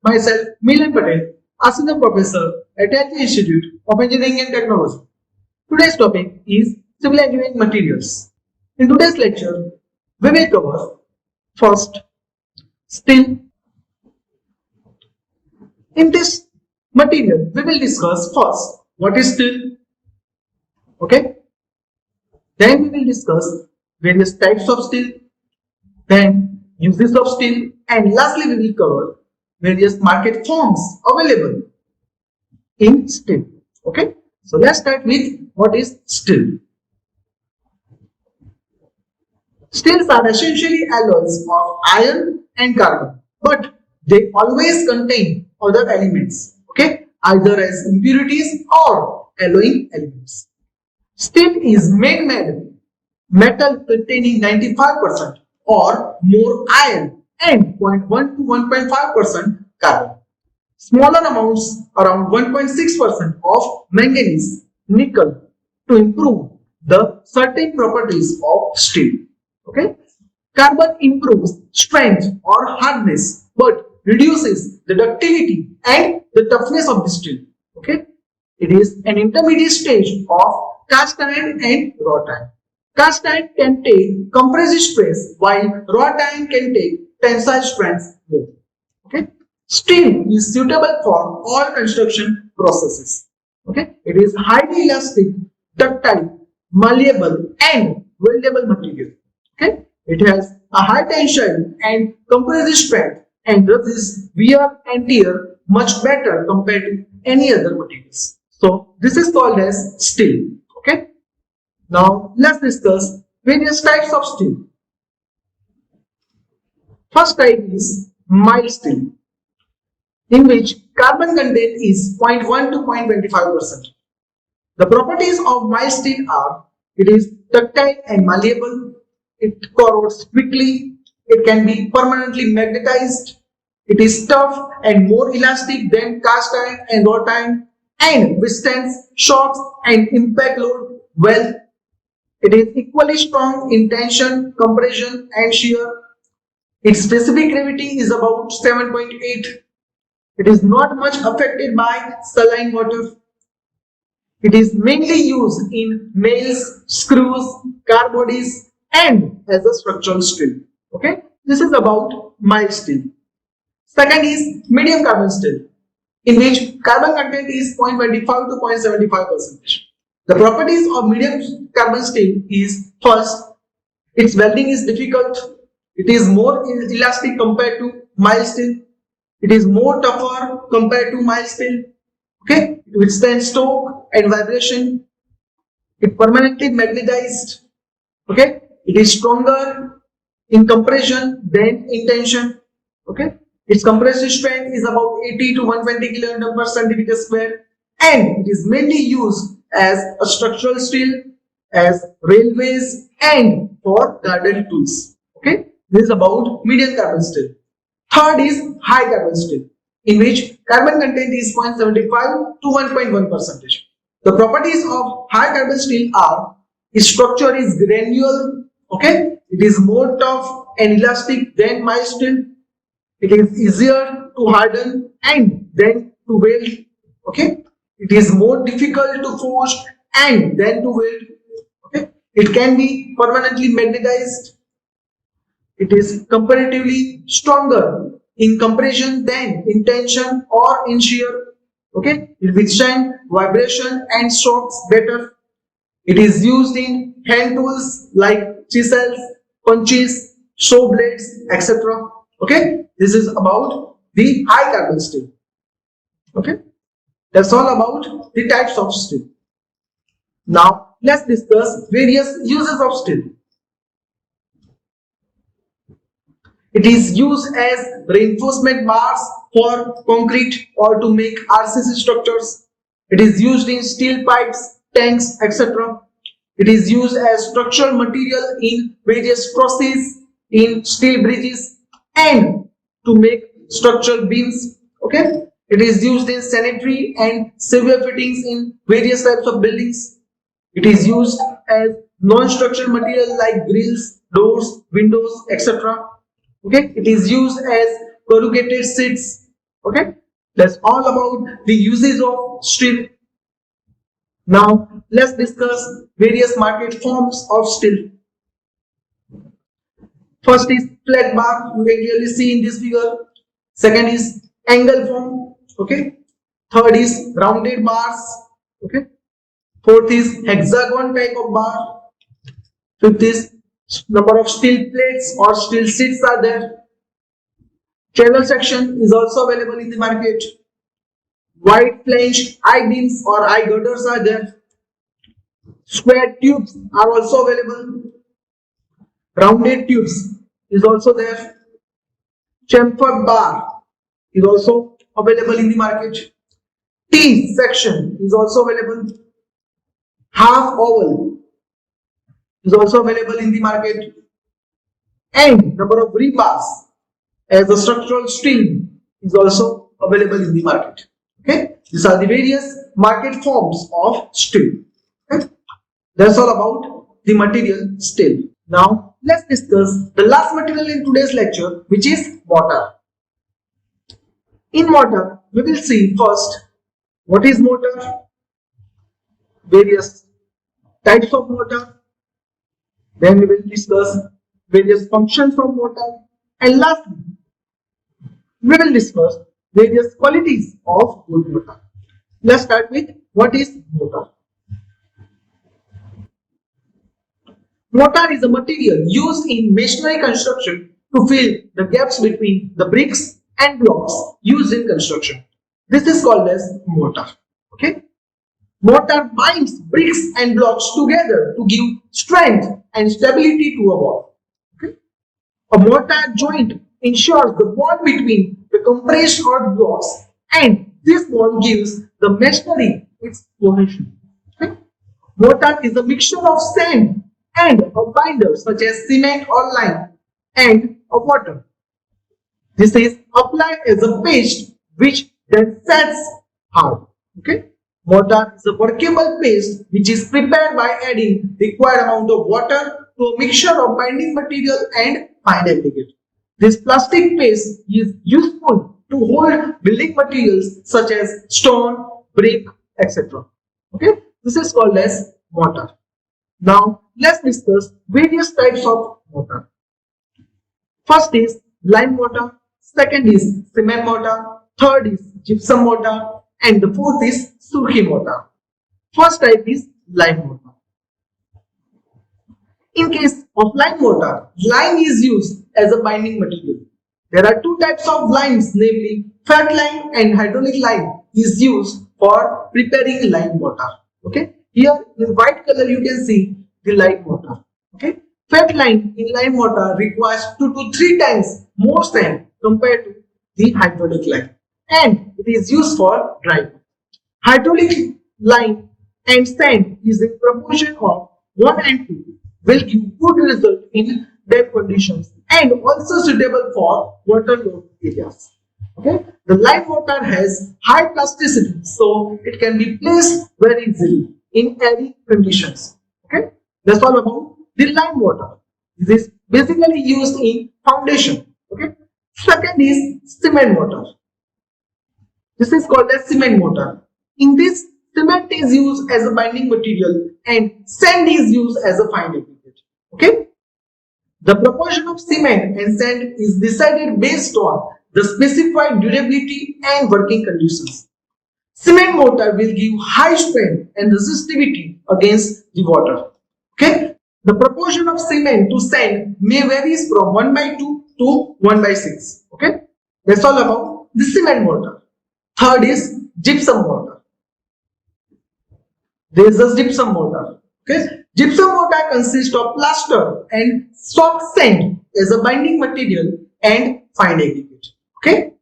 Myself, Milan Patel, Assistant Professor at LJIET Institute of Engineering and Technology. Today's topic is Civil Engineering Materials. In today's lecture, we will cover first steel. In this material, we will discuss first what is steel. Okay. Then we will discuss various types of steel, then uses of steel, and lastly we will cover various market forms available in steel. Okay, so let's start with what is steel. Steels are essentially alloys of iron and carbon, but they always contain other elements, okay, either as impurities or alloying elements. Steel is made metal containing 95% or more iron and 0.1 to 1.5% carbon. Smaller amounts around 1.6% of manganese, nickel to improve the certain properties of steel. Okay, carbon improves strength or hardness but reduces the ductility and the toughness of the steel. Okay, it is an intermediate stage of cast iron and wrought iron. Cast iron can take compressive stress while wrought iron can take tensile strength more. Okay, steel is suitable for all construction processes. Okay, it is highly elastic, ductile, malleable, and weldable material. Okay, it has a high tensile and compressive strength and resists wear and tear much better compared to any other materials. So this is called as steel. Okay. Now let's discuss various types of steel. First type is mild steel, in which carbon content is 0.1 to 0.25%. The properties of mild steel are: it is ductile and malleable, it corrodes quickly, it can be permanently magnetized, it is tough and more elastic than cast iron and wrought iron, and withstands shocks and impact load well. It is equally strong in tension, compression, and shear. Its specific gravity is about 7.8. It is not much affected by saline water. It is mainly used in nails, screws, car bodies, and as a structural steel. Okay, this is about mild steel. Second is medium carbon steel, in which carbon content is 0.25 to 0.75%. The properties of medium carbon steel is: first, its welding is difficult, it is more elastic compared to mild steel, it is more tougher compared to mild steel. Okay, it withstands torque and vibration, it permanently magnetized. Okay, it is stronger in compression than in tension. Okay, its compressive strength is about 80 to 120 kN per centimeter square, and it is mainly used as a structural steel, as railways, and for garden tools. Okay, this is about medium carbon steel. Third is high carbon steel, in which carbon content is 0.75 to 1.1%. The properties of high carbon steel are: its structure is granular. Okay, it is more tough and elastic than mild steel. It is easier to harden and then to weld. Okay, it is more difficult to forge and then to weld. Okay, it can be permanently magnetized. It is comparatively stronger in compression than in tension or in shear. Okay, it withstands vibration and shocks better. It is used in hand tools like chisels, punches, saw blades, etc. Okay, this is about the high carbon steel. Okay, that's all about the types of steel. Now let's discuss various uses of steel. It is used as reinforcement bars for concrete or to make RCC structures. It is used in steel pipes, tanks, etc. It is used as structural material in various crosses, in steel bridges, and to make structural beams. Okay, it is used in sanitary and severe fittings in various types of buildings. It is used as non-structural material like grills, doors, windows, etc. Okay, it is used as corrugated sheets. Okay, that's all about the uses of steel. Now let's discuss various market forms of steel. First is flat bar, you can clearly see in this figure. Second is angle form. Okay. Third is rounded bars. Okay. Fourth is hexagon type of bar. Fifth is number of steel plates or steel sheets are there. Channel section is also available in the market. Wide flange I-beams or I-girders are there. Square tubes are also available. Rounded tubes is also there. Chamfered bar is also available in the market. T section is also available. Half oval is also available in the market. And number of rebars as a structural steel is also available in the market. Okay, these are the various market forms of steel. Okay? That's all about the material steel. Now let's discuss the last material in today's lecture, which is mortar. In mortar, we will see first what is mortar, various types of mortar, then we will discuss various functions of mortar, and lastly we will discuss various qualities of good mortar. Let's start with what is mortar. Mortar is a material used in masonry construction to fill the gaps between the bricks and blocks used in construction. This is called as mortar. Okay. Mortar binds bricks and blocks together to give strength and stability to a wall. Okay. A mortar joint ensures the bond between the compressed earth blocks, and this bond gives the masonry its cohesion. Okay. Mortar is a mixture of sand and a binder such as cement or lime and of water. This is applied as a paste which then sets hard. Okay. Mortar is a workable paste which is prepared by adding required amount of water to a mixture of binding material and fine aggregate. This plastic paste is useful to hold building materials such as stone, brick, etc. Okay. This is called as mortar. Now let's discuss various types of mortar. First is lime mortar, second is cement mortar, third is gypsum mortar, and the fourth is surkhi mortar. First type is lime mortar. In case of lime mortar, lime is used as a binding material. There are two types of limes, namely fat lime and hydraulic lime is used for preparing lime mortar. Okay. Here in white color you can see the lime mortar. Okay. Fat lime in lime mortar requires 2 to 3 times more sand compared to the hydraulic lime, and it is used for drying. Hydraulic lime and sand is in proportion of 1 and 2 will give good result in damp conditions and also suitable for waterlogged areas. Okay. The lime mortar has high plasticity, so it can be placed very easily in airy conditions. Okay. That's all about the lime mortar. This is basically used in foundation. Okay. Second is cement mortar. This is called as cement mortar. In this, cement is used as a binding material and sand is used as a fine aggregate. Okay. The proportion of cement and sand is decided based on the specified durability and working conditions. Cement mortar will give high strength and resistivity against the water. Okay. The proportion of cement to sand may varies from 1/2 to 1/6. Okay. That's all about the cement mortar. Third is gypsum mortar. There is a gypsum mortar. Okay. Gypsum mortar consists of plaster and soft sand as a binding material and fine aggregate. Okay.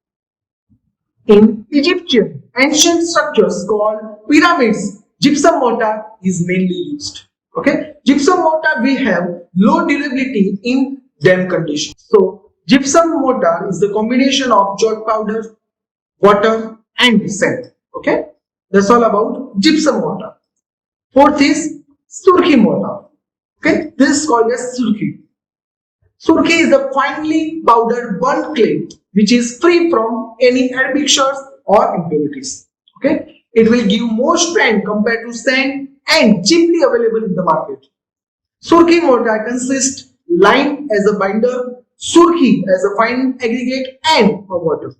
In Egyptian ancient structures called pyramids, gypsum mortar is mainly used. Okay. Gypsum mortar will have low durability in damp conditions. So gypsum mortar is the combination of chalk powder, water and sand. Okay. That's all about gypsum mortar. Fourth is surkhi mortar. Okay, this is called as surki. Surki is a finely powdered burnt clay which is free from any admixtures or impurities. Okay, it will give more strength compared to sand and cheaply available in the market. Surki mortar consists lime as a binder, surki as a fine aggregate, and a water.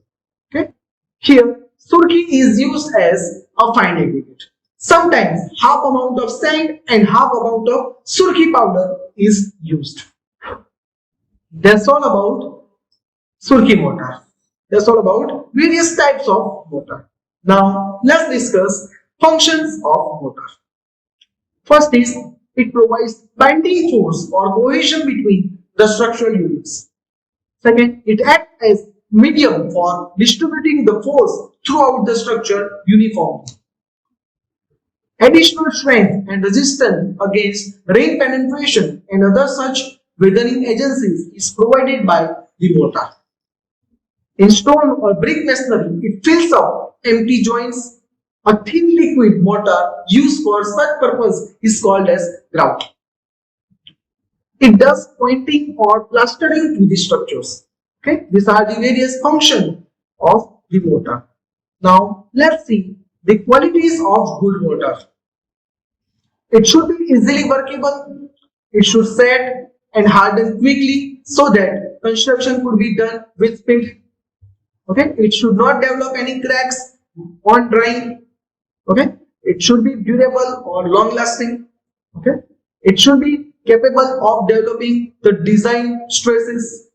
Okay, here surki is used as a fine aggregate. Sometimes half amount of sand and half amount of surki powder is used. That's all about surki mortar. That's all about various types of mortar. Now let's discuss functions of mortar. First is it provides binding force or cohesion between the structural units. Second, it acts as medium for distributing the force throughout the structure uniformly. Additional strength and resistance against rain penetration and other such weathering agencies is provided by the mortar. In stone or brick masonry, it fills up empty joints. A thin liquid mortar used for such purpose is called as grout. It does pointing or plastering to the structures. Okay, these are the various functions of the mortar. Now let's see the qualities of good mortar. It should be easily workable. It should set and harden quickly so that construction could be done with speed. Okay, it should not develop any cracks on drying. Okay, it should be durable or long lasting. Okay, it should be capable of developing the design stresses.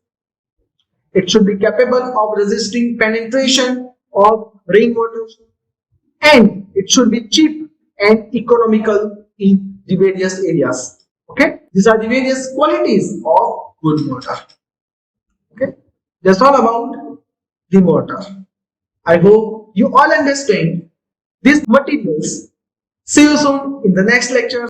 It should be capable of resisting penetration of rainwater, and it should be cheap and economical in the various areas. Okay, these are the various qualities of good mortar. Okay, that's all about the mortar. I hope you all understand these materials. See you soon in the next lecture.